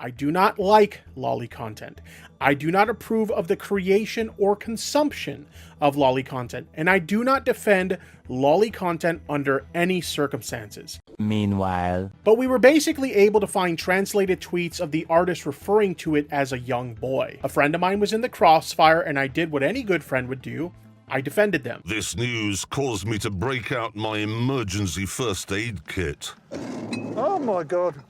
I do not like loli content. I do not approve of the creation or consumption of loli content, and I do not defend loli content under any circumstances. Meanwhile, but we were basically able to find translated tweets of the artist referring to it as a young boy. A friend of mine was in the crossfire, and I did what any good friend would do. I defended them. This news caused me to break out my emergency first aid kit. Oh my God.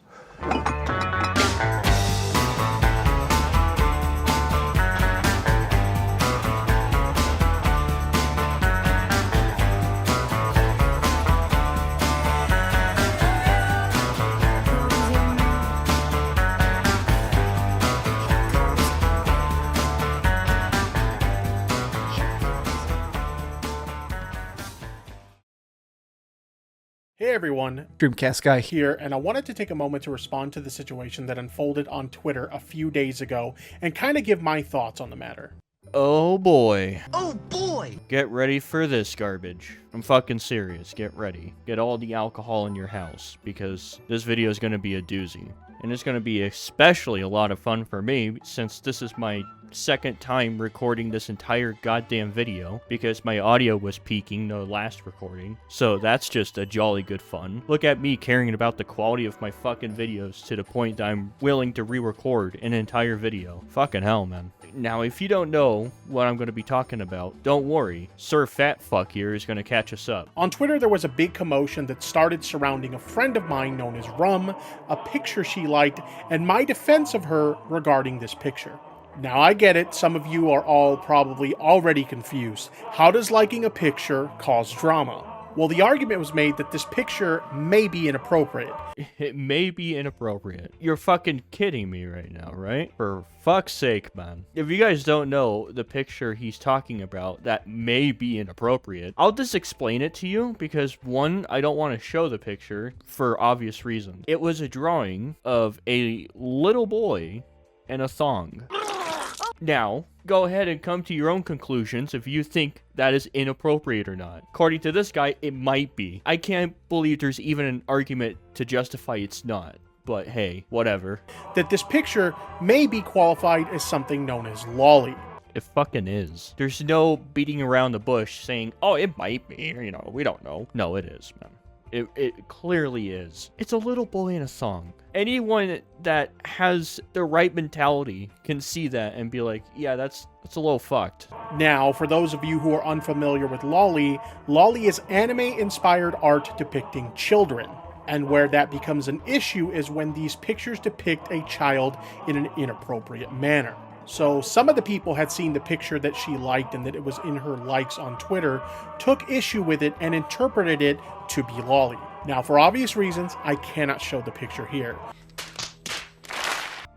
Hey everyone, Dreamcast Guy here, and I wanted to take a moment to respond to the situation that unfolded on Twitter a few days ago and kind of give my thoughts on the matter. Oh boy. oh boy! Get ready for this garbage. I'm fucking serious. Get ready. Get all the alcohol in your house, because this video is going to be a doozy. And it's going to be especially a lot of fun for me, since this is my second time recording this entire goddamn video, because my audio was peaking the last recording. So that's just a jolly good fun. Look at me caring about the quality of my fucking videos to the point that I'm willing to re-record an entire video. Fucking hell, man. Now, if you don't know what I'm going to be talking about, don't worry. Sir Fat Fuck here is going to catch us up. On Twitter, there was a big commotion that started surrounding a friend of mine known as Rum, a picture she liked, and my defense of her regarding this picture. Now, I get it, some of you are all probably already confused. How does liking a picture cause drama? Well, the argument was made that this picture may be inappropriate. It may be inappropriate. You're fucking kidding me right now, right? For fuck's sake, man. If you guys don't know the picture he's talking about that may be inappropriate, I'll just explain it to you because, one, I don't want to show the picture for obvious reasons. It was a drawing of a little boy in a thong. Now, go ahead and come to your own conclusions if you think that is inappropriate or not. According to this guy, it might be. I can't believe there's even an argument to justify it's not. But hey, whatever. That this picture may be qualified as something known as loli. It fucking is. There's no beating around the bush saying, oh, it might be, you know, we don't know. No, it is, man. It clearly is. It's a little boy in a thong. Anyone that has the right mentality can see that and be like, yeah, that's a little fucked. Now, for those of you who are unfamiliar with loli, loli is anime-inspired art depicting children. And where that becomes an issue is when these pictures depict a child in an inappropriate manner. So some of the people had seen the picture that she liked and that it was in her likes on Twitter, took issue with it and interpreted it to be loli. Now, for obvious reasons, I cannot show the picture here.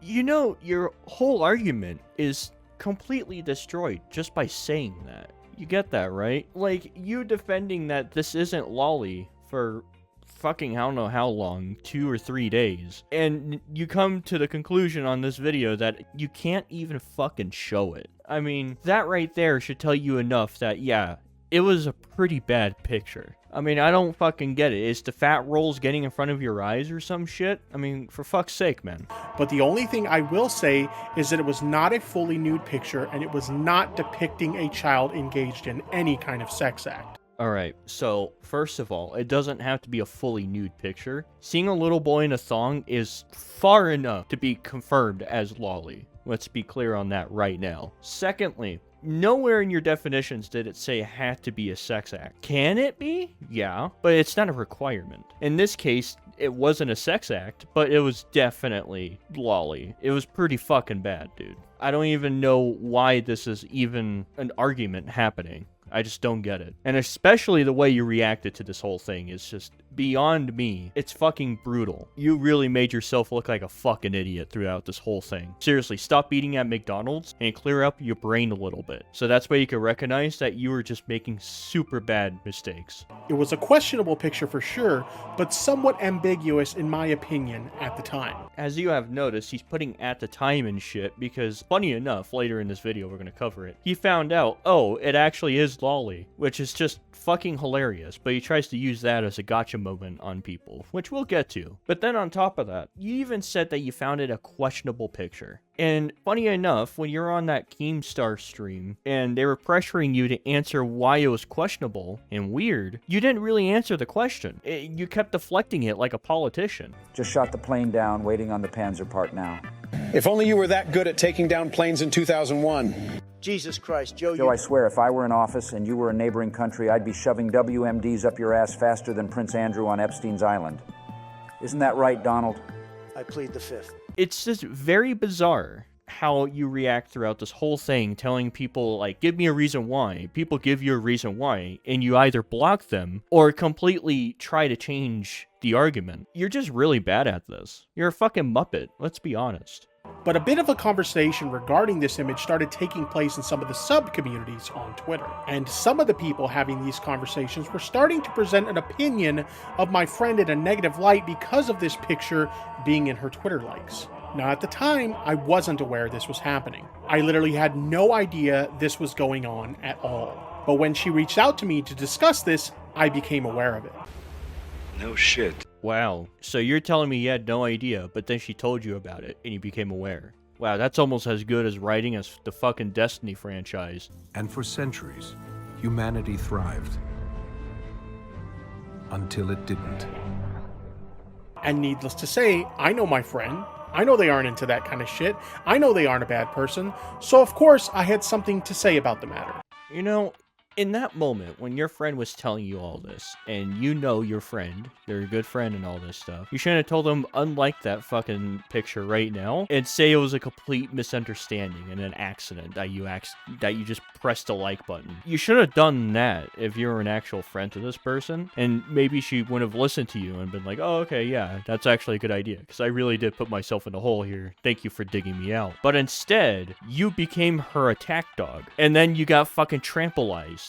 You know, your whole argument is completely destroyed just by saying that. You get that, right? Like, you defending that this isn't loli for fucking I don't know how long, 2 or 3 days, and you come to the conclusion on this video that you can't even fucking show it. I mean, that right there should tell you enough that, yeah, it was a pretty bad picture. I mean, I don't fucking get it. Is the fat rolls getting in front of your eyes or some shit? I mean, for fuck's sake, man. But the only thing I will say is that it was not a fully nude picture and it was not depicting a child engaged in any kind of sex act. Alright, so first of all, it doesn't have to be a fully nude picture. Seeing a little boy in a thong is far enough to be confirmed as loli. Let's be clear on that right now. Secondly, nowhere in your definitions did it say it had to be a sex act. Can it be? Yeah, but it's not a requirement. In this case, it wasn't a sex act, but it was definitely loli. It was pretty fucking bad, dude. I don't even know why this is even an argument happening. I just don't get it. And especially the way you reacted to this whole thing is just beyond me. It's fucking brutal. You really made yourself look like a fucking idiot throughout this whole thing. Seriously, stop eating at McDonald's and clear up your brain a little bit. So that's why you can recognize that you were just making super bad mistakes. It was a questionable picture for sure, but somewhat ambiguous in my opinion at the time. As you have noticed, he's putting at the time and shit because, funny enough, later in this video we're going to cover it, he found out, oh, it actually is loli, which is just fucking hilarious, but he tries to use that as a gotcha moment on people, which we'll get to. But then on top of that, you even said that you found it a questionable picture. And funny enough, when you're on that Keemstar stream and they were pressuring you to answer why it was questionable and weird, you didn't really answer the question. You kept deflecting it like a politician. Just shot the plane down, waiting on the Panzer part now. If only you were that good at taking down planes in 2001. Jesus Christ, Joe. Joe, I swear, if I were in office and you were a neighboring country, I'd be shoving WMDs up your ass faster than Prince Andrew on Epstein's Island. Isn't that right, Donald? I plead the fifth. It's just very bizarre how you react throughout this whole thing, telling people, like, give me a reason why. People give you a reason why, and you either block them or completely try to change the argument. You're just really bad at this. You're a fucking Muppet, let's be honest. But a bit of a conversation regarding this image started taking place in some of the sub-communities on Twitter. And some of the people having these conversations were starting to present an opinion of my friend in a negative light because of this picture being in her Twitter likes. Now, at the time, I wasn't aware this was happening. I literally had no idea this was going on at all. But when she reached out to me to discuss this, I became aware of it. No shit. Wow, so you're telling me you had no idea, but then she told you about it, and you became aware. Wow, that's almost as good as writing as the fucking Destiny franchise. And for centuries, humanity thrived. Until it didn't. And needless to say, I know my friend. I know they aren't into that kind of shit. I know they aren't a bad person. So of course, I had something to say about the matter. You know, in that moment, when your friend was telling you all this, and you know your friend, they're a good friend and all this stuff, you shouldn't have told them, unlike that fucking picture right now, and say it was a complete misunderstanding and an accident that you just pressed the like button. You should have done that if you were an actual friend to this person, and maybe she would have listened to you and been like, oh, okay, yeah, that's actually a good idea, because I really did put myself in a hole here. Thank you for digging me out. But instead, you became her attack dog, and then you got fucking trampolized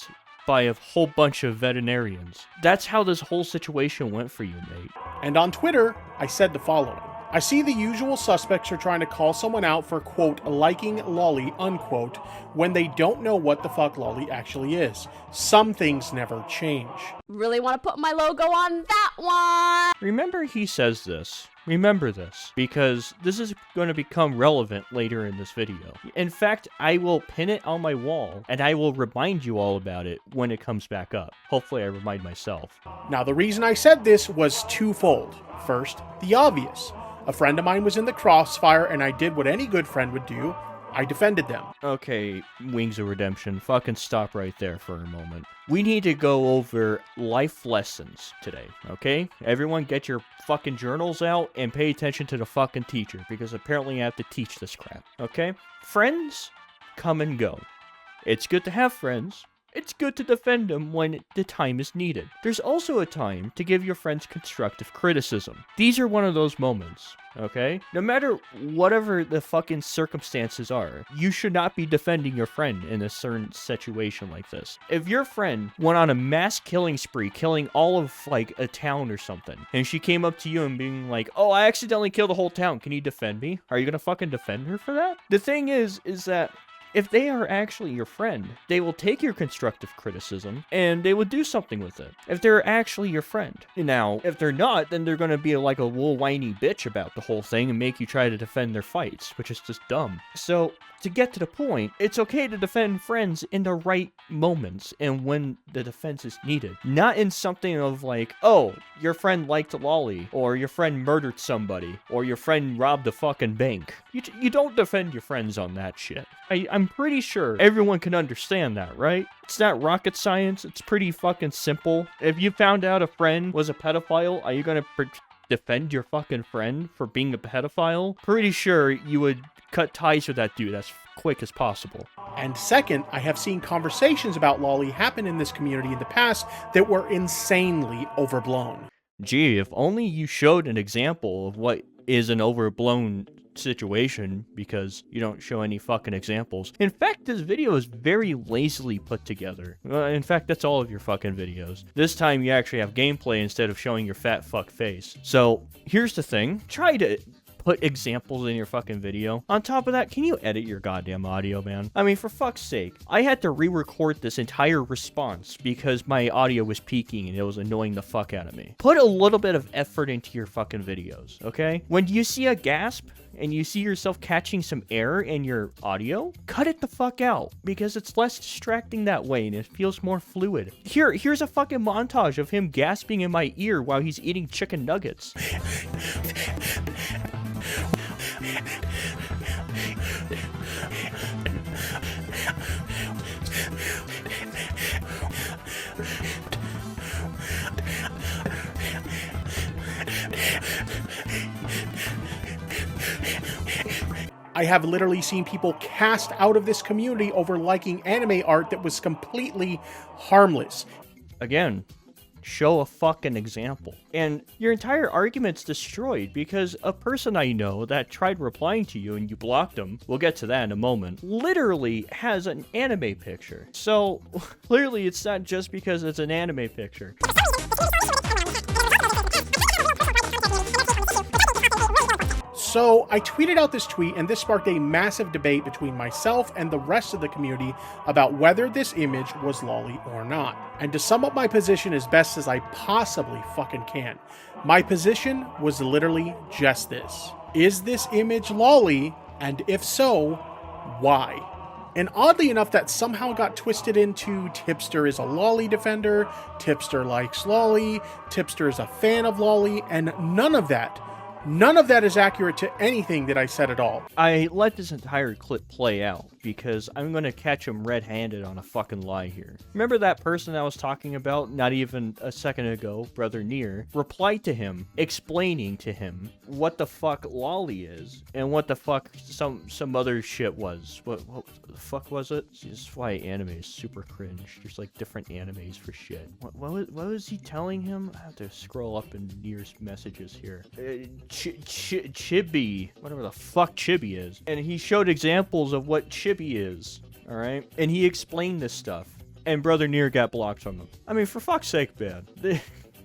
by a whole bunch of veterinarians. That's how this whole situation went for you, mate. And on Twitter, I said the following. I see the usual suspects are trying to call someone out for, quote, liking loli, unquote, when they don't know what the fuck loli actually is. Some things never change. Really want to put my logo on that one. Remember he says this. Remember this, because this is going to become relevant later in this video. In fact, I will pin it on my wall, and I will remind you all about it when it comes back up. Hopefully I remind myself. Now, the reason I said this was twofold. First, the obvious. A friend of mine was in the crossfire, and I did what any good friend would do. I defended them. Okay, Wings of Redemption, fucking stop right there for a moment. We need to go over life lessons today, okay? Everyone get your fucking journals out and pay attention to the fucking teacher, because apparently I have to teach this crap, okay? Friends come and go. It's good to have friends. It's good to defend them when the time is needed. There's also a time to give your friends constructive criticism. These are one of those moments, okay? No matter whatever the fucking circumstances are, you should not be defending your friend in a certain situation like this. If your friend went on a mass killing spree, killing all of, like, a town or something, and she came up to you and being like, oh, I accidentally killed the whole town, can you defend me? Are you gonna fucking defend her for that? The thing is that if they are actually your friend, they will take your constructive criticism and they will do something with it. If they're actually your friend. Now, if they're not, then they're going to be like a little whiny bitch about the whole thing and make you try to defend their fights, which is just dumb. So, to get to the point, it's okay to defend friends in the right moments and when the defense is needed. Not in something of like, oh, your friend liked a lolly, or your friend murdered somebody, or your friend robbed a fucking bank. You don't defend your friends on that shit. I'm pretty sure everyone can understand that, right? It's not rocket science. It's pretty fucking simple. If you found out a friend was a pedophile, are you gonna defend your fucking friend for being a pedophile? Pretty sure you would cut ties with that dude as quick as possible. And second, I have seen conversations about loli happen in this community in the past that were insanely overblown. Gee, if only you showed an example of what is an overblown situation, because you don't show any fucking examples. In fact, this video is very lazily put together. In fact, that's all of your fucking videos. This time you actually have gameplay instead of showing your fat fuck face. So here's the thing. Try to put examples in your fucking video. On top of that, can you edit your goddamn audio, man? I mean, for fuck's sake. I had to re-record this entire response because my audio was peaking and it was annoying the fuck out of me. Put a little bit of effort into your fucking videos, okay? When you see a gasp and you see yourself catching some error in your audio, cut it the fuck out because it's less distracting that way and it feels more fluid. Here's a fucking montage of him gasping in my ear while he's eating chicken nuggets. I have literally seen people cast out of this community over liking anime art that was completely harmless. Again, show a fucking example. And your entire argument's destroyed because a person I know that tried replying to you and you blocked them, we'll get to that in a moment, literally has an anime picture. So clearly it's not just because it's an anime picture. So I tweeted out this tweet, and this sparked a massive debate between myself and the rest of the community about whether this image was loli or not. And to sum up my position as best as I possibly fucking can, my position was literally just this. Is this image loli? And if so, why? And oddly enough, that somehow got twisted into Tipster is a loli defender, Tipster likes loli, Tipster is a fan of loli, and none of that is accurate to anything that I said at all. I let this entire clip play out because I'm going to catch him red-handed on a fucking lie here. Remember that person I was talking about not even a second ago, Brother Near, replied to him, explaining to him what the fuck loli is and what the fuck some other shit was. What the fuck was it? See, this is why anime is super cringe. There's like different animes for shit. What was he telling him? I have to scroll up in Near's messages here. Chibi, whatever the fuck chibi is. And he showed examples of what chibi is, alright? And he explained this stuff. And Brother Near got blocked from him. I mean, for fuck's sake, man.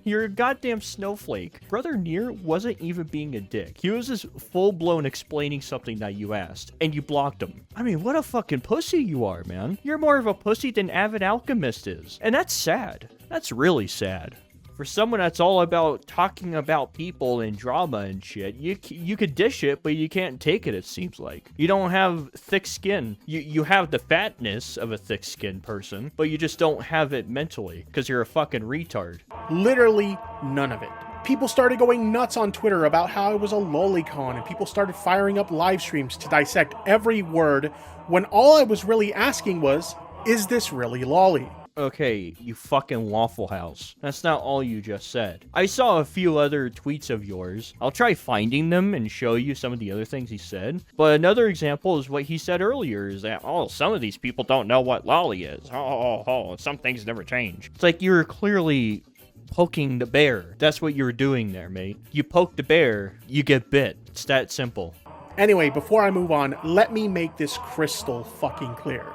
You're a goddamn snowflake. Brother Near wasn't even being a dick. He was just full-blown explaining something that you asked, and you blocked him. I mean, what a fucking pussy you are, man. You're more of a pussy than Avid Alchemist is. And that's sad. That's really sad. For someone that's all about talking about people and drama and shit, you could dish it, but you can't take it seems like. You don't have thick skin. You have the fatness of a thick-skinned person, but you just don't have it mentally, because you're a fucking retard. Literally none of it. People started going nuts on Twitter about how it was a lolicon, and people started firing up live streams to dissect every word, when all I was really asking was, is this really loli? Okay, you fucking Waffle House. That's not all you just said. I saw a few other tweets of yours. I'll try finding them and show you some of the other things he said. But another example is what he said earlier, is that, oh, some of these people don't know what loli is. Some things never change. It's like you're clearly poking the bear. That's what you were doing there, mate. You poke the bear, you get bit. It's that simple. Anyway, before I move on, let me make this crystal fucking clear.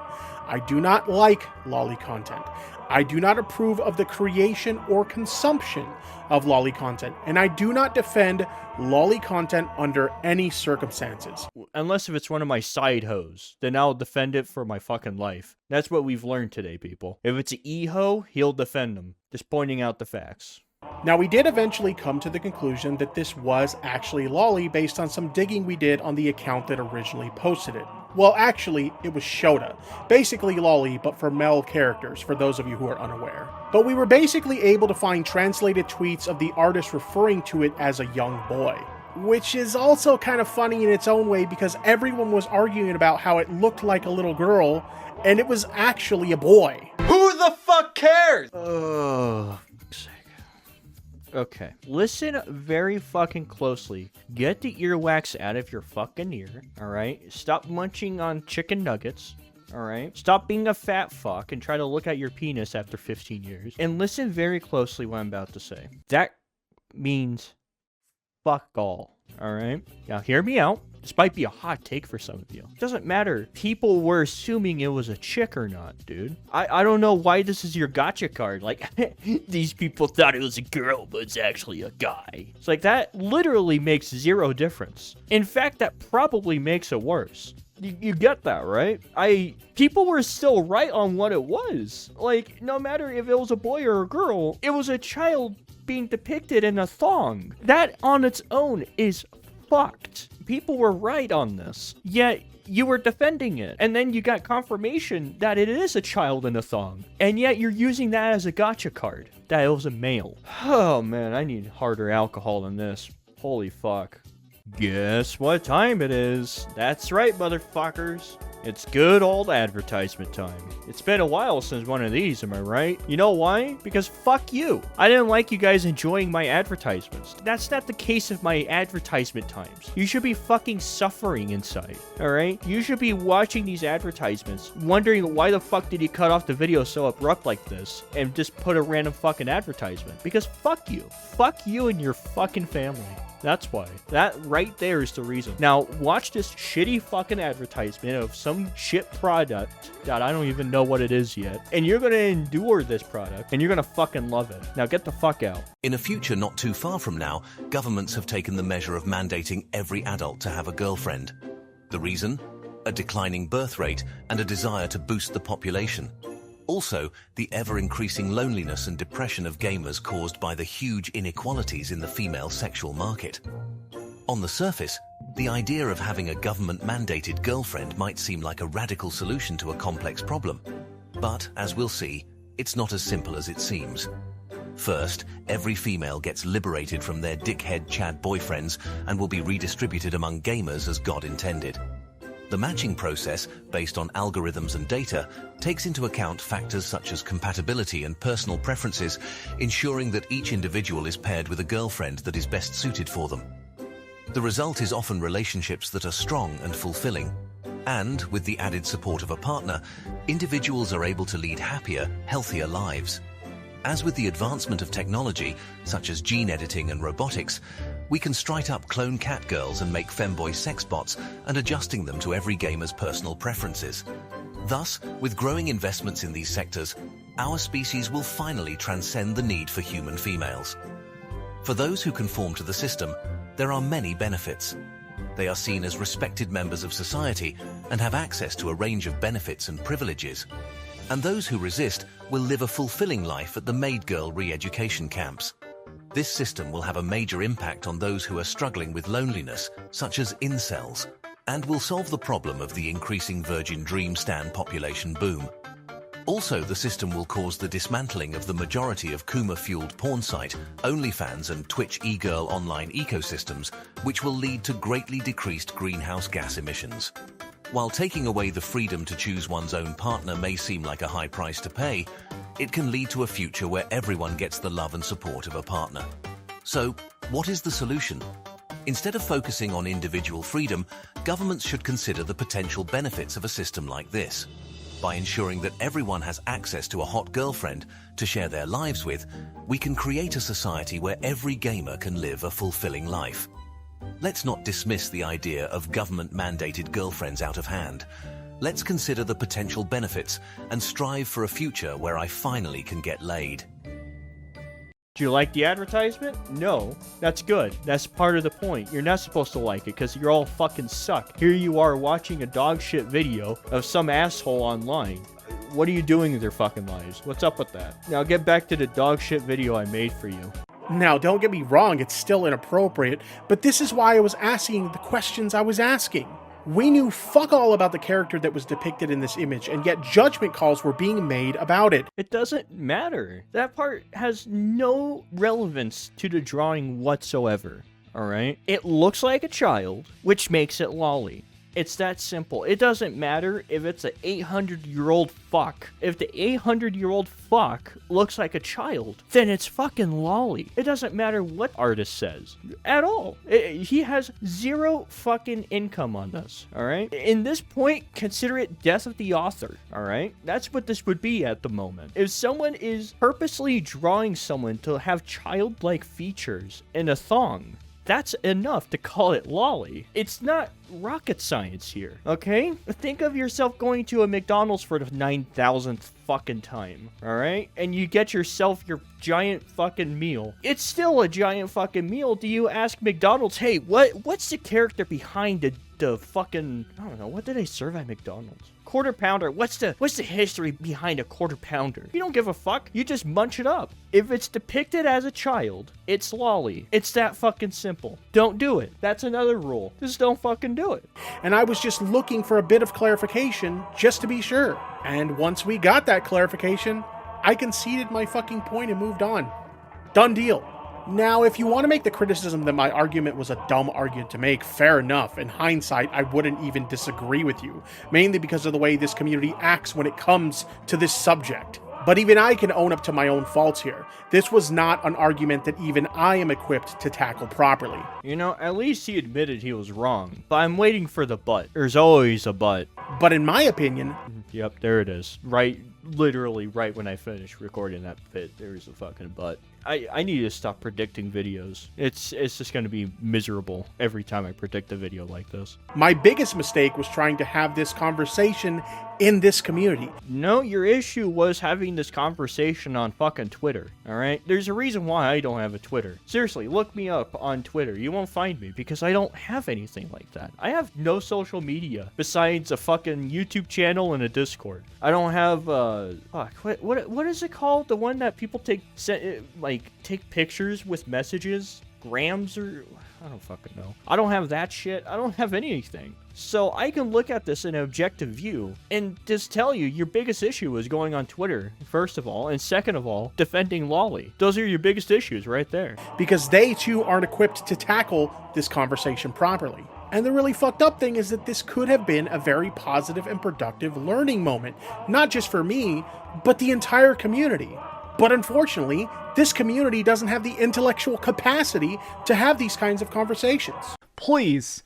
I do not like loli content. I do not approve of the creation or consumption of loli content, and I do not defend loli content under any circumstances. Unless if it's one of my side hoes, then I'll defend it for my fucking life. That's what we've learned today, people. If it's an e-ho, he'll defend them. Just pointing out the facts. Now, we did eventually come to the conclusion that this was actually loli based on some digging we did on the account that originally posted it. Well, actually, it was Shota. Basically loli, but for male characters, for those of you who are unaware. But we were basically able to find translated tweets of the artist referring to it as a young boy. Which is also kind of funny in its own way because everyone was arguing about how it looked like a little girl, and it was actually a boy. Who the fuck cares? Okay, listen very fucking closely. Get the earwax out of your fucking ear, alright? Stop munching on chicken nuggets, alright? Stop being a fat fuck and try to look at your penis after 15 years. And listen very closely what I'm about to say. That means fuck all. Alright? Now hear me out. This might be a hot take for some of you. It doesn't matter. People were assuming it was a chick or not, dude. I don't know why this is your gotcha card. Like, these people thought it was a girl, but it's actually a guy. It's like, that literally makes zero difference. In fact, that probably makes it worse. You get that, right? People were still right on what it was. Like, no matter if it was a boy or a girl, it was a child being depicted in a thong. That on its own is fucked. People were right on this, yet you were defending it. And then you got confirmation that it is a child in a thong, and yet you're using that as a gotcha card, that it was a male. Oh man, I need harder alcohol than this. Holy fuck. Guess what time it is? That's right, motherfuckers. It's good old advertisement time. It's been a while since one of these, am I right? You know why? Because fuck you. I didn't like you guys enjoying my advertisements. That's not the case of my advertisement times. You should be fucking suffering inside, alright? You should be watching these advertisements, wondering why the fuck did you cut off the video so abrupt like this, and just put a random fucking advertisement. Because fuck you. Fuck you and your fucking family. That's why. That right there is the reason. Now, watch this shitty fucking advertisement of some shit product that I don't even know what it is yet. And you're gonna endure this product, and you're gonna fucking love it. Now get the fuck out. In a future not too far from now, governments have taken the measure of mandating every adult to have a girlfriend. The reason? A declining birth rate and a desire to boost the population. Also, the ever-increasing loneliness and depression of gamers caused by the huge inequalities in the female sexual market. On the surface, the idea of having a government-mandated girlfriend might seem like a radical solution to a complex problem. But, as we'll see, it's not as simple as it seems. First, every female gets liberated from their dickhead Chad boyfriends and will be redistributed among gamers as God intended. The matching process, based on algorithms and data, takes into account factors such as compatibility and personal preferences, ensuring that each individual is paired with a girlfriend that is best suited for them. The result is often relationships that are strong and fulfilling. And, with the added support of a partner, individuals are able to lead happier, healthier lives. As with the advancement of technology, such as gene editing and robotics, we can strike up clone cat girls and make femboy sex bots and adjusting them to every gamer's personal preferences. Thus, with growing investments in these sectors, our species will finally transcend the need for human females. For those who conform to the system, there are many benefits. They are seen as respected members of society and have access to a range of benefits and privileges. And those who resist will live a fulfilling life at the maid girl re-education camps. This system will have a major impact on those who are struggling with loneliness, such as incels, and will solve the problem of the increasing virgin dream stan population boom. Also, the system will cause the dismantling of the majority of Kuma-fueled porn site, OnlyFans and Twitch e-girl online ecosystems, which will lead to greatly decreased greenhouse gas emissions. While taking away the freedom to choose one's own partner may seem like a high price to pay, it can lead to a future where everyone gets the love and support of a partner. So, what is the solution? Instead of focusing on individual freedom, governments should consider the potential benefits of a system like this. By ensuring that everyone has access to a hot girlfriend to share their lives with, we can create a society where every gamer can live a fulfilling life. Let's not dismiss the idea of government-mandated girlfriends out of hand. Let's consider the potential benefits and strive for a future where I finally can get laid. Do you like the advertisement? No. That's good. That's part of the point. You're not supposed to like it because you're all fucking suck. Here you are watching a dog shit video of some asshole online. What are you doing with your fucking lives? What's up with that? Now get back to the dog shit video I made for you. Now, don't get me wrong, it's still inappropriate, but this is why I was asking the questions I was asking. We knew fuck all about the character that was depicted in this image, and yet judgment calls were being made about it. It doesn't matter. That part has no relevance to the drawing whatsoever, alright? It looks like a child, which makes it loli. It's that simple. It doesn't matter if it's an 800-year-old fuck. If the 800-year-old fuck looks like a child, then it's fucking loli. It doesn't matter what artist says. At all. He has zero fucking income on this, alright? In this point, consider it death of the author, alright? That's what this would be at the moment. If someone is purposely drawing someone to have childlike features in a thong, That's enough to call it lolly. It's not rocket science here, okay? Think of yourself going to a McDonald's for the 9,000th fucking time, alright? And you get yourself your giant fucking meal. It's still a giant fucking meal. Do you ask McDonald's, hey, what's the character behind the fucking, I don't know, what do they serve at McDonald's? Quarter pounder. What's the history behind a quarter pounder? You don't give a fuck. You just munch it up. If it's depicted as a child, it's lolly. It's that fucking simple. Don't do it. That's another rule. Just don't fucking do it. And I was just looking for a bit of clarification just to be sure. And once we got that clarification, I conceded my fucking point and moved on. Done deal. Now, if you want to make the criticism that my argument was a dumb argument to make, fair enough. In hindsight, I wouldn't even disagree with you, mainly because of the way this community acts when it comes to this subject. But even I can own up to my own faults here. This was not an argument that even I am equipped to tackle properly. You know, at least he admitted he was wrong. But I'm waiting for the but. There's always a but. But in my opinion... Yep, there it is. Right, literally right when I finished recording that bit, there's a fucking but. I need to stop predicting videos. It's just going to be miserable every time I predict a video like this. My biggest mistake was trying to have this conversation in this community. No, your issue was having this conversation on fucking Twitter, alright? There's a reason why I don't have a Twitter. Seriously, look me up on Twitter. You won't find me because I don't have anything like that. I have no social media besides a fucking YouTube channel and a Discord. I don't have, what is it called? The one that people take pictures with messages? Grams or... I don't fucking know. I don't have that shit. I don't have anything. So I can look at this in an objective view and just tell you your biggest issue is going on Twitter, first of all, and second of all, defending lolly. Those are your biggest issues right there. Because they too aren't equipped to tackle this conversation properly. And the really fucked up thing is that this could have been a very positive and productive learning moment, not just for me, but the entire community. But unfortunately, this community doesn't have the intellectual capacity to have these kinds of conversations. Please,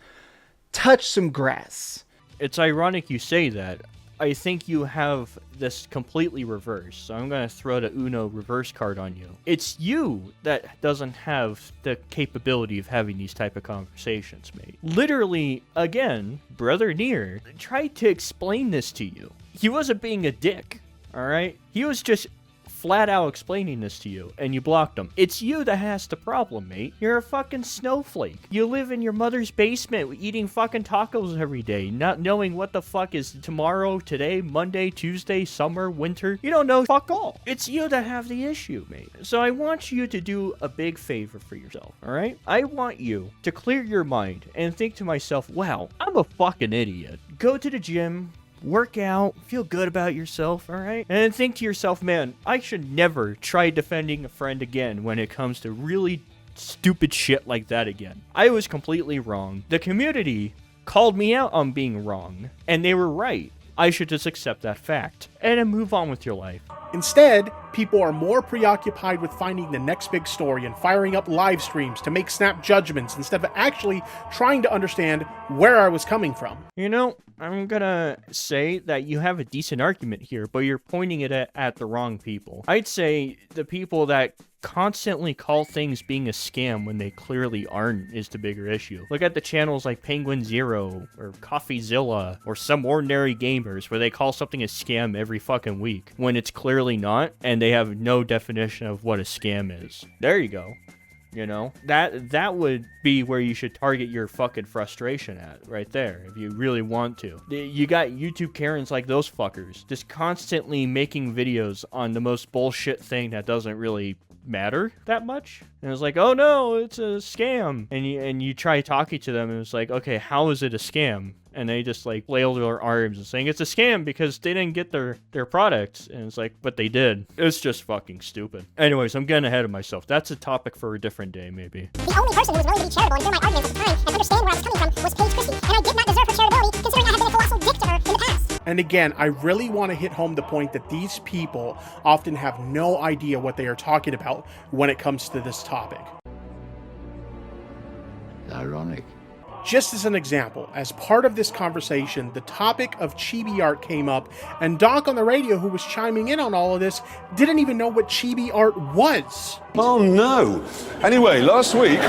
touch some grass. It's ironic you say that. I think you have this completely reversed, so I'm going to throw the Uno reverse card on you. It's you that doesn't have the capability of having these type of conversations, mate. Literally, again, Brother Near tried to explain this to you. He wasn't being a dick, alright? He was just flat out explaining this to you, and you blocked him. It's you that has the problem, mate. You're a fucking snowflake. You live in your mother's basement eating fucking tacos every day, not knowing what the fuck is tomorrow, today, Monday, Tuesday, summer, winter. You don't know fuck all. It's you that have the issue, mate. So I want you to do a big favor for yourself, alright? I want you to clear your mind and think to myself, wow, I'm a fucking idiot. Go to the gym, work out, feel good about yourself, alright? And then think to yourself, man, I should never try defending a friend again when it comes to really stupid shit like that again. I was completely wrong. The community called me out on being wrong, and they were right. I should just accept that fact and then move on with your life. Instead, people are more preoccupied with finding the next big story and firing up live streams to make snap judgments instead of actually trying to understand where I was coming from. You know, I'm gonna say that you have a decent argument here, but you're pointing it at the wrong people. I'd say the people that constantly call things being a scam when they clearly aren't is the bigger issue. Look at the channels like Penguin Zero or CoffeeZilla or Some Ordinary Gamers where they call something a scam every fucking week when it's clearly not, and they have no definition of what a scam is. There you go. You know, that would be where you should target your fucking frustration at, right there, if you really want to. You got YouTube Karens like those fuckers, just constantly making videos on the most bullshit thing that doesn't really matter that much. And it's like, oh no, it's a scam. And you try talking to them and it's like, okay, how is it a scam? And they just like flail their arms and saying it's a scam because they didn't get their products. And it's like, but they did. It's just fucking stupid. Anyways, I'm getting ahead of myself. That's a topic for a different day, maybe. The only person who was willing to be charitable and hear my arguments at the time and understand where I was coming from was Paige Christie, and I did not deserve her charitability considering I have been a colossal dick to her in the past. And again, I really want to hit home the point that these people often have no idea what they are talking about when it comes to this topic. Ironic. Just as an example, as part of this conversation, the topic of chibi art came up, and Doc on the radio, who was chiming in on all of this, didn't even know what chibi art was. Oh no! Anyway, last week...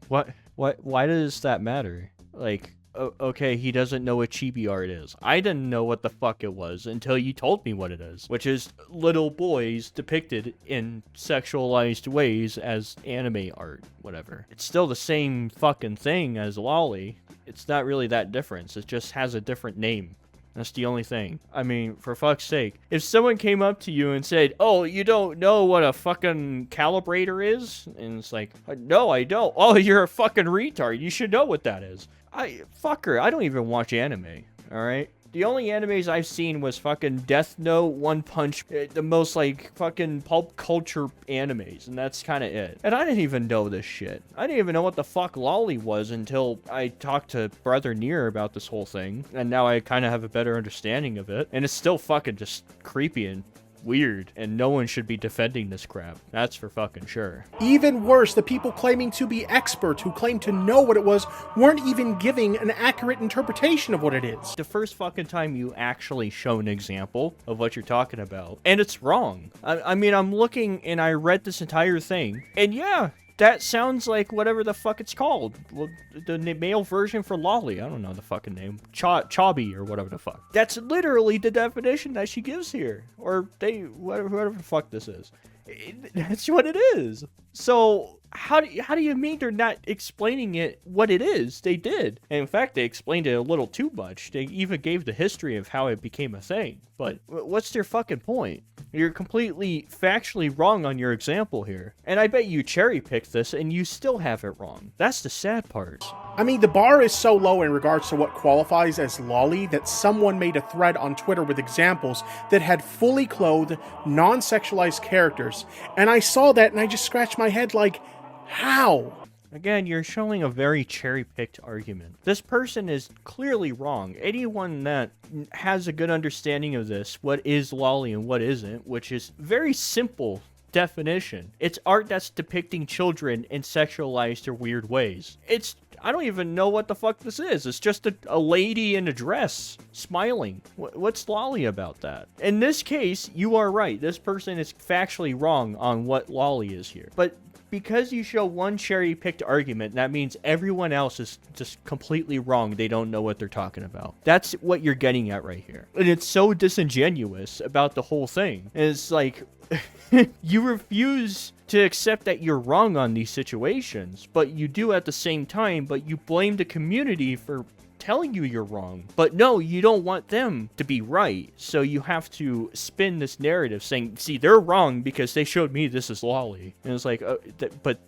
What? Why does that matter? Like, okay, he doesn't know what chibi art is. I didn't know what the fuck it was until you told me what it is, which is little boys depicted in sexualized ways as anime art, whatever. It's still the same fucking thing as loli. It's not really that different. It just has a different name. That's the only thing. I mean, for fuck's sake. If someone came up to you and said, oh, you don't know what a fucking calibrator is? And it's like, no, I don't. Oh, you're a fucking retard. You should know what that is. Fucker, I don't even watch anime, alright? The only animes I've seen was fucking Death Note, One Punch, the most like fucking pulp culture animes, and that's kind of it. And I didn't even know this shit. I didn't even know what the fuck loli was until I talked to Brother Near about this whole thing, and now I kind of have a better understanding of it. And it's still fucking just creepy and weird, and no one should be defending this crap. That's for fucking sure. Even worse, the people claiming to be experts who claim to know what it was weren't even giving an accurate interpretation of what it is. The first fucking time you actually show an example of what you're talking about, and it's wrong. I mean, I'm looking and I read this entire thing, and yeah, that sounds like whatever the fuck it's called. Well, the male version for loli. I don't know the fucking name. Chobby or whatever the fuck. That's literally the definition that she gives here. Or whatever the fuck this is. That's what it is. So how do you mean they're not explaining it what it is? They did. And in fact, they explained it a little too much. They even gave the history of how it became a thing. But what's their fucking point? You're completely factually wrong on your example here. And I bet you cherry-picked this and you still have it wrong. That's the sad part. I mean, the bar is so low in regards to what qualifies as loli that someone made a thread on Twitter with examples that had fully clothed, non-sexualized characters. And I saw that and I just scratched my head like, how? Again, you're showing a very cherry-picked argument. This person is clearly wrong. Anyone that has a good understanding of this, what is loli and what isn't, which is very simple definition. It's art that's depicting children in sexualized or weird ways. I don't even know what the fuck this is. It's just a lady in a dress smiling. What's loli about that? In this case, you are right. This person is factually wrong on what loli is here. But because you show one cherry-picked argument, that means everyone else is just completely wrong. They don't know what they're talking about. That's what you're getting at right here. And it's so disingenuous about the whole thing. And it's like, you refuse to accept that you're wrong on these situations, but you do at the same time, but you blame the community for telling you you're wrong. But no, you don't want them to be right. So you have to spin this narrative saying, see, they're wrong because they showed me this is loli. And it's like, but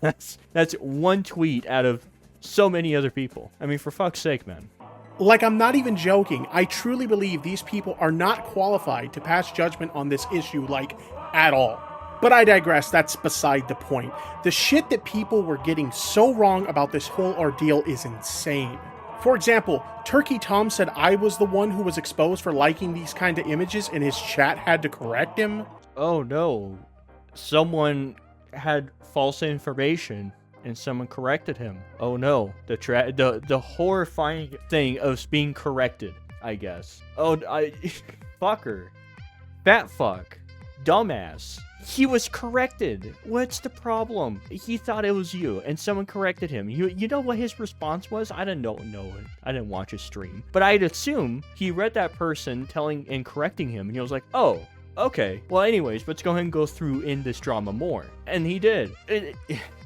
that's one tweet out of so many other people. I mean, for fuck's sake, man. Like, I'm not even joking. I truly believe these people are not qualified to pass judgment on this issue, like, at all. But I digress, that's beside the point. The shit that people were getting so wrong about this whole ordeal is insane. For example, Turkey Tom said I was the one who was exposed for liking these kind of images and his chat had to correct him. Oh no. Someone had false information and someone corrected him. Oh no. The horrifying thing of being corrected, I guess. Oh, fucker. Fat fuck. Dumbass. He was corrected. What's the problem? He thought it was you, and someone corrected him. You know what his response was? I didn't know it. I didn't watch his stream. But I'd assume he read that person telling and correcting him, and he was like, oh, okay. Well, anyways, let's go ahead and go through in this drama more. And he did.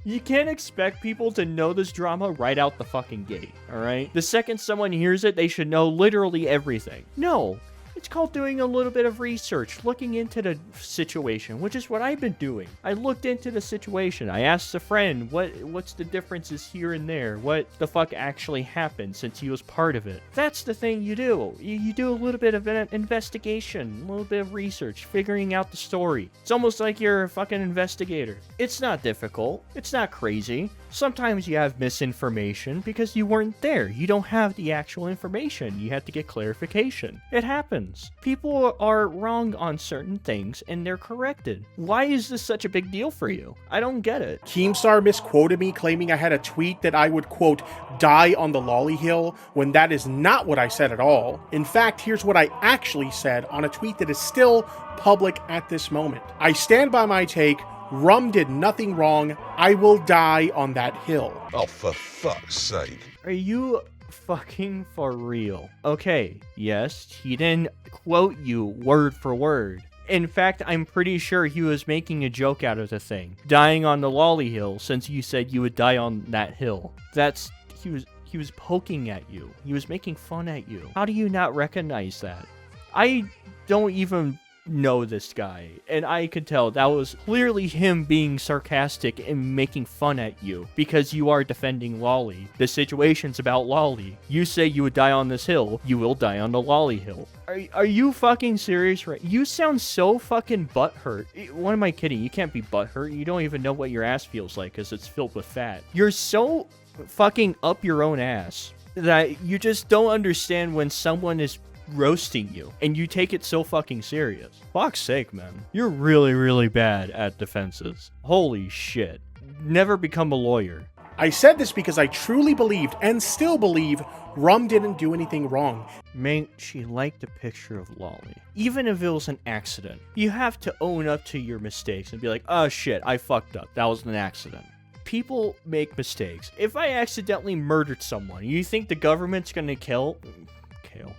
You can't expect people to know this drama right out the fucking gate, alright? The second someone hears it, they should know literally everything. No. It's called doing a little bit of research, looking into the situation, which is what I've been doing. I looked into the situation. I asked a friend, what's the differences here and there? What the fuck actually happened since he was part of it? That's the thing you do. You do a little bit of an investigation, a little bit of research, figuring out the story. It's almost like you're a fucking investigator. It's not difficult. It's not crazy. Sometimes you have misinformation because you weren't there. You don't have the actual information. You have to get clarification. It happens. People are wrong on certain things and they're corrected. Why is this such a big deal for you? I don't get it. Keemstar misquoted me, claiming I had a tweet that I would, quote, die on the loli hill, when that is not what I said at all. In fact, here's what I actually said on a tweet that is still public at this moment. I stand by my take. Rum did nothing wrong. I will die on that hill. Oh, for fuck's sake. Are you fucking for real? Okay, yes, he didn't quote you word for word. In fact, I'm pretty sure he was making a joke out of the thing. Dying on the lolly hill, since you said you would die on that hill. He was poking at you. He was making fun at you. How do you not recognize that? I don't even know this guy, and I could tell that was clearly him being sarcastic and making fun at you because you are defending Lolly. The situation's about Lolly. You say you would die on this hill, you will die on the Lolly hill. Are you fucking serious? Right? You sound so fucking butthurt. What am I kidding? You can't be butthurt. You don't even know what your ass feels like because it's filled with fat. You're so fucking up your own ass that you just don't understand when someone is roasting you and you take it so fucking serious. Fuck's sake, man. You're really, really bad at defenses. Holy shit. Never become a lawyer. I said this because I truly believed, and still believe, Rum didn't do anything wrong. Mate, she liked a picture of Lolly. Even if it was an accident, you have to own up to your mistakes and be like, oh shit, I fucked up. That was an accident. People make mistakes. If I accidentally murdered someone, you think the government's gonna kill?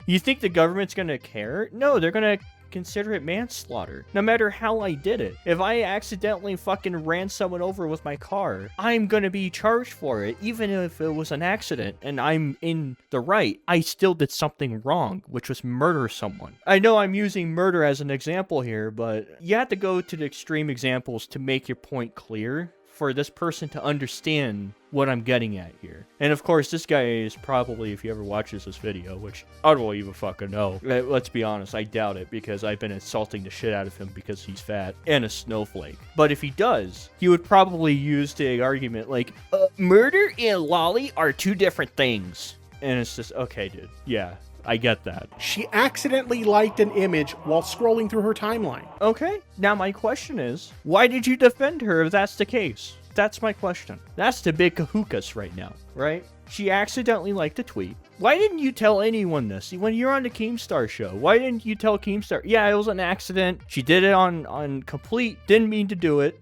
You think the government's gonna care? No, they're gonna consider it manslaughter, no matter how I did it. If I accidentally fucking ran someone over with my car, I'm gonna be charged for it, even if it was an accident and I'm in the right. I still did something wrong, which was murder someone. I know I'm using murder as an example here, but you have to go to the extreme examples to make your point clear for this person to understand what I'm getting at here. And of course, this guy is probably, if he ever watches this video, which I don't even fucking know. Let's be honest, I doubt it, because I've been insulting the shit out of him because he's fat and a snowflake. But if he does, he would probably use the argument like, murder and lolly are two different things. And it's just, okay, dude. Yeah, I get that. She accidentally liked an image while scrolling through her timeline. Okay, now my question is, why did you defend her if that's the case? That's my question. That's the big kahookas right now, right? She accidentally liked a tweet. Why didn't you tell anyone this? When you're on the Keemstar show, why didn't you tell Keemstar? Yeah, it was an accident. She did it on complete, didn't mean to do it,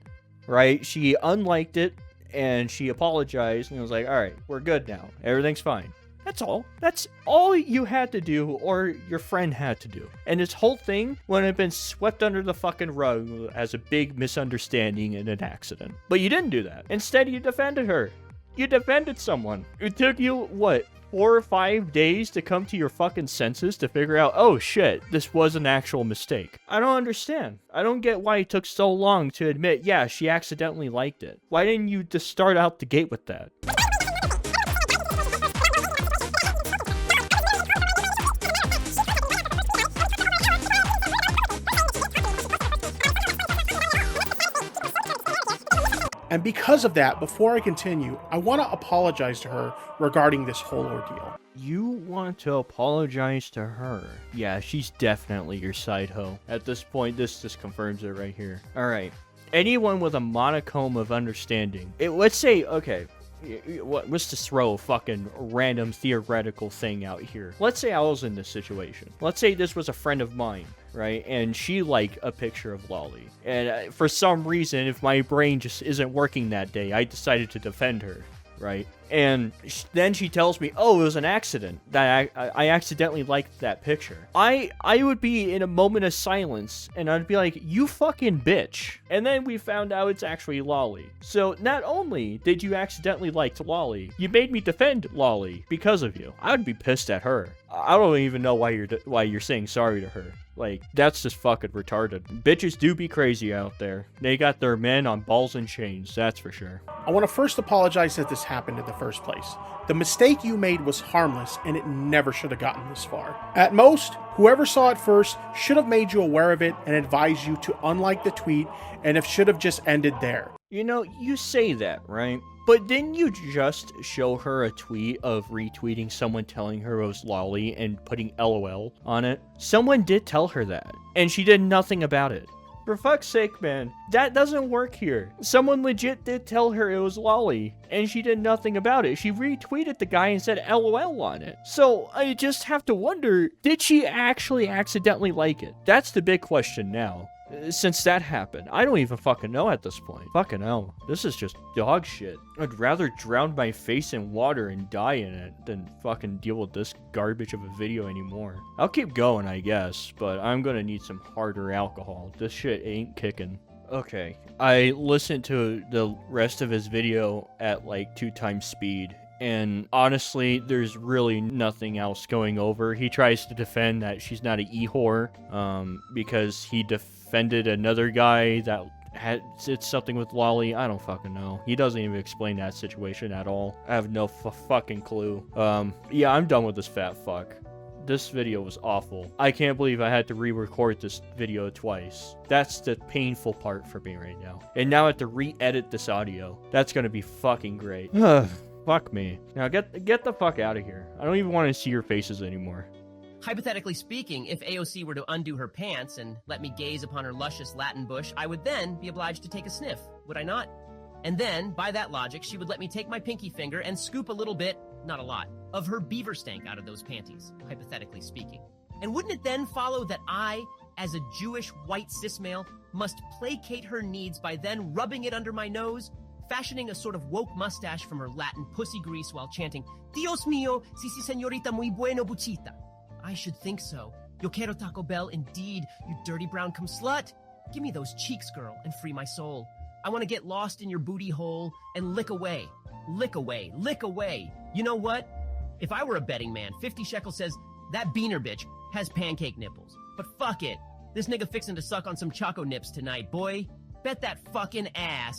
right? She unliked it, and she apologized, and it was like, all right, we're good now. Everything's fine. That's all. That's all you had to do, or your friend had to do. And this whole thing would have been swept under the fucking rug as a big misunderstanding and an accident. But you didn't do that. Instead, you defended her. You defended someone. It took you, what, 4 or 5 days to come to your fucking senses to figure out, oh shit, this was an actual mistake. I don't understand. I don't get why it took so long to admit, yeah, she accidentally liked it. Why didn't you just start out the gate with that? And because of that, before I continue, I want to apologize to her regarding this whole ordeal. You want to apologize to her? Yeah, she's definitely your side hoe. At this point, this just confirms it right here. Alright, anyone with a modicum of understanding. Let's say, okay, let's just throw a fucking random theoretical thing out here. Let's say I was in this situation. Let's say this was a friend of mine, right? And she liked a picture of Lolly. And for some reason, if my brain just isn't working that day, I decided to defend her, right? And then she tells me, oh, it was an accident, that I accidentally liked that picture. I would be in a moment of silence, and I'd be like, you fucking bitch. And then we found out it's actually Lolly. So not only did you accidentally like Lolly, you made me defend Lolly because of you. I would be pissed at her. I don't even know why you're saying sorry to her. Like, that's just fucking retarded. Bitches do be crazy out there. They got their men on balls and chains, that's for sure. I want to first apologize that this happened in the first place. The mistake you made was harmless, and it never should have gotten this far. At most, whoever saw it first should have made you aware of it and advised you to unlike the tweet, and it should have just ended there. You know, you say that, right? But didn't you just show her a tweet of retweeting someone telling her it was Lolly and putting LOL on it? Someone did tell her that, and she did nothing about it. For fuck's sake, man, that doesn't work here. Someone legit did tell her it was Lolly, and she did nothing about it. She retweeted the guy and said LOL on it. So I just have to wonder, did she actually accidentally like it? That's the big question now. since that happened? I don't even fucking know at this point. Fucking hell. This is just dog shit. I'd rather drown my face in water and die in it than fucking deal with this garbage of a video anymore. I'll keep going, I guess, but I'm gonna need some harder alcohol. This shit ain't kicking. Okay, I listened to the rest of his video at like 2 times speed, and honestly, there's really nothing else going over. He tries to defend that she's not an e-whore, because he defended another guy that did something with Lolly. I don't fucking know. He doesn't even explain that situation at all. I have no fucking clue. Yeah, I'm done with this fat fuck. This video was awful. I can't believe I had to re-record this video twice. That's the painful part for me right now. And now I have to re-edit this audio. That's gonna be fucking great. Fuck me. Now get the fuck out of here. I don't even want to see your faces anymore. Hypothetically speaking, if AOC were to undo her pants and let me gaze upon her luscious Latin bush, I would then be obliged to take a sniff, would I not? And then, by that logic, she would let me take my pinky finger and scoop a little bit, not a lot, of her beaver stank out of those panties, hypothetically speaking. And wouldn't it then follow that I, as a Jewish white cis male, must placate her needs by then rubbing it under my nose, fashioning a sort of woke mustache from her Latin pussy grease while chanting, Dios mío, si señorita muy bueno buchita. I should think so. Yo quiero Taco Bell indeed, you dirty brown cum slut. Give me those cheeks, girl, and free my soul. I want to get lost in your booty hole and lick away. Lick away, lick away. You know what? If I were a betting man, 50 shekels says, that beaner bitch has pancake nipples. But fuck it. This nigga fixing to suck on some choco nips tonight, boy. Bet that fucking ass.